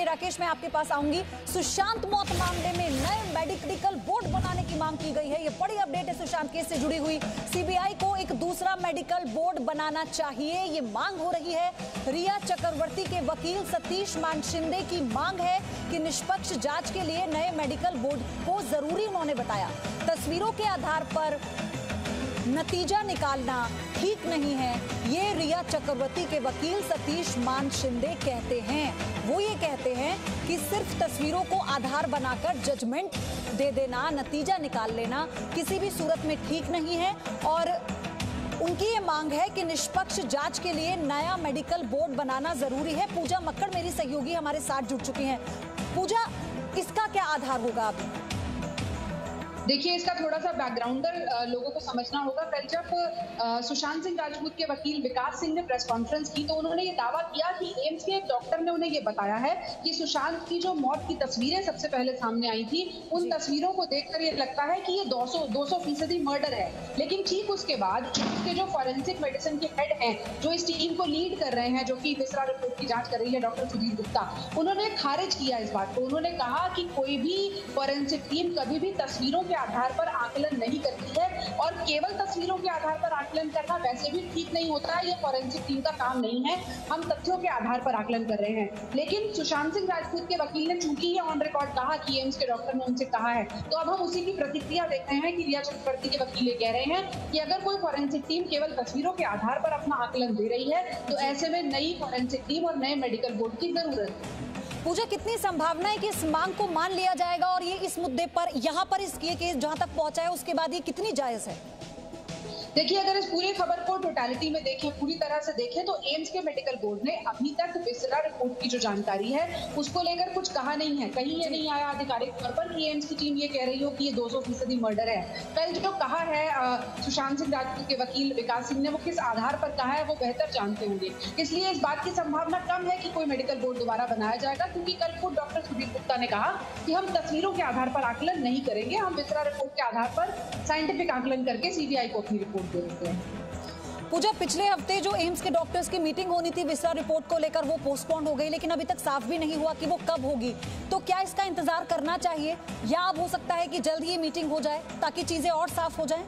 राकेश, मैं आपके पास आऊंगी। सुशांत मौत मामले में नए मेडिकल बोर्ड बनाने की मांग की गई है। ये बड़ी अपडेट है सुशांत केस से जुड़ी हुई। सीबीआई को एक दूसरा मेडिकल बोर्ड बनाना चाहिए, ये मांग हो रही है। रिया चक्रवर्ती के वकील सतीश मान शिंदे की मांग है कि निष्पक्ष जांच के लिए नए मेडिकल बोर्ड को जरूरी उन्होंने बताया। तस्वीरों के आधार पर नतीजा निकालना ठीक नहीं है, ये रिया चक्रवर्ती के वकील सतीश मान शिंदे कहते हैं। वो ये कहते हैं कि सिर्फ तस्वीरों को आधार बनाकर जजमेंट दे देना, नतीजा निकाल लेना किसी भी सूरत में ठीक नहीं है और उनकी ये मांग है कि निष्पक्ष जांच के लिए नया मेडिकल बोर्ड बनाना जरूरी है। पूजा मक्कड़ मेरी सहयोगी हमारे साथ जुड़ चुकी हैं। पूजा, इसका क्या आधार होगा? अभी देखिए, इसका थोड़ा सा बैकग्राउंडर लोगों को समझना होगा। कल जब सुशांत सिंह राजपूत के वकील विकास सिंह ने प्रेस कॉन्फ्रेंस की तो उन्होंने ये दावा किया कि एम्स के एक डॉक्टर ने उन्हें ये बताया है कि सुशांत की जो मौत की तस्वीरें सबसे पहले सामने आई थी, उन तस्वीरों को देखकर ये लगता है कि ये 200% मर्डर है। लेकिन ठीक उसके बाद उसके जो फॉरेंसिक मेडिसिन के हेड हैं, जो इस टीम को लीड कर रहे हैं, जो कि विसरा रिपोर्ट की जांच कर रही है, डॉक्टर सुधीर गुप्ता, उन्होंने खारिज किया इस बात को। उन्होंने कहा कि कोई भी फॉरेंसिक टीम कभी भी तस्वीरों के आधार पर आकलन नहीं करती है और केवल तस्वीरों के आधार पर आकलन करना वैसे भी ठीक नहीं होता है। ये फॉरेंसिक टीम का काम नहीं है। हम तथ्यों के आधार पर आकलन कर रहे हैं। लेकिन सुशांत सिंह राजपूत के वकील ने चूंकि ये ऑन रिकॉर्ड कहा कि एम्स के डॉक्टर ने उनसे कहा है, तो अब हम उसी की प्रतिक्रिया देख रहे हैं कि रिया चक्रवर्ती के वकील ये कह रहे हैं कि अगर कोई फॉरेंसिक टीम केवल तस्वीरों के आधार पर अपना आकलन दे रही है तो ऐसे में नई फॉरेंसिक टीम और नए मेडिकल बोर्ड की जरूरत है। पूजा, कितनी संभावना है कि इस मांग को मान लिया जाएगा और ये इस मुद्दे पर यहाँ पर इस केस जहां तक पहुंचा है उसके बाद ये कितनी जायज है? देखिए, अगर इस पूरी खबर को टोटलिटी में देखें, पूरी तरह से देखें, तो एम्स के मेडिकल बोर्ड ने अभी तक विसरा रिपोर्ट की जो जानकारी है उसको लेकर कुछ कहा नहीं है। कहीं ये नहीं आया आधिकारिक तौर पर कि एम्स की टीम ये कह रही हो कि ये 200% मर्डर है। कल जो कहा है सुशांत सिंह राजपूत के वकील विकास सिंह ने, वो किस आधार पर कहा है वो बेहतर जानते होंगे। इसलिए इस बात की संभावना कम है कि कोई मेडिकल बोर्ड दोबारा बनाया जाएगा, क्योंकि कल खुद डॉक्टर सुधीर गुप्ता ने कहा कि हम तस्वीरों के आधार पर आकलन नहीं करेंगे, हम विसरा रिपोर्ट के आधार पर साइंटिफिक आकलन करके सीबीआई को अपनी रिपोर्ट दे देते हैं। पूजा, पिछले हफ्ते जो एम्स के डॉक्टर्स की मीटिंग होनी थी विसरा रिपोर्ट को लेकर, वो पोस्टपोन हो गई, लेकिन अभी तक साफ भी नहीं हुआ कि वो कब होगी। तो क्या इसका इंतजार करना चाहिए या अब हो सकता है कि जल्द ये मीटिंग हो जाए ताकि चीजें और साफ हो जाएं?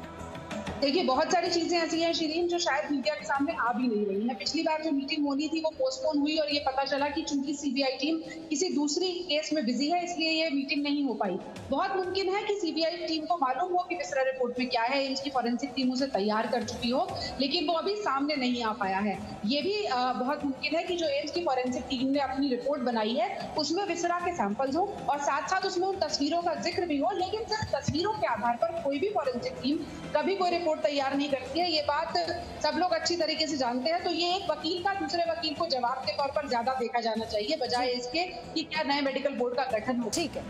देखिए, बहुत सारी चीजें ऐसी हैं शिरीन जो शायद मीडिया के सामने आ भी नहीं रही है। पिछली बार जो मीटिंग होनी थी वो पोस्टपोन हुई और ये पता चला कि चूंकि सीबीआई टीम किसी दूसरी केस में बिजी है, इसलिए ये मीटिंग नहीं हो पाई। बहुत मुमकिन है कि सीबीआई टीम को मालूम हो कि विसरा रिपोर्ट में क्या है, इनकी फॉरेंसिक टीम उसे तैयार कर चुकी हो, लेकिन वो अभी सामने नहीं आ पाया है। ये भी बहुत मुमकिन है कि जो एम्स की फॉरेंसिक टीम ने अपनी रिपोर्ट बनाई है उसमें विसरा के सैंपल्स हो और साथ साथ उसमें उन तस्वीरों का जिक्र भी हो, लेकिन सिर्फ तस्वीरों के आधार पर कोई भी फॉरेंसिक टीम कभी कोई रिपोर्ट तैयार नहीं करती है। ये बात सब लोग अच्छी तरीके से जानते हैं। तो ये एक वकील का दूसरे वकील को जवाब के तौर पर ज्यादा देखा जाना चाहिए, बजाय इसके कि क्या नए मेडिकल बोर्ड का गठन हो। ठीक है,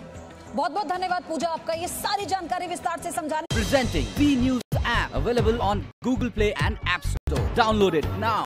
बहुत बहुत धन्यवाद पूजा आपका ये सारी जानकारी विस्तार से समझाने। Presenting B News app available on Google Play and App Store. Download it now.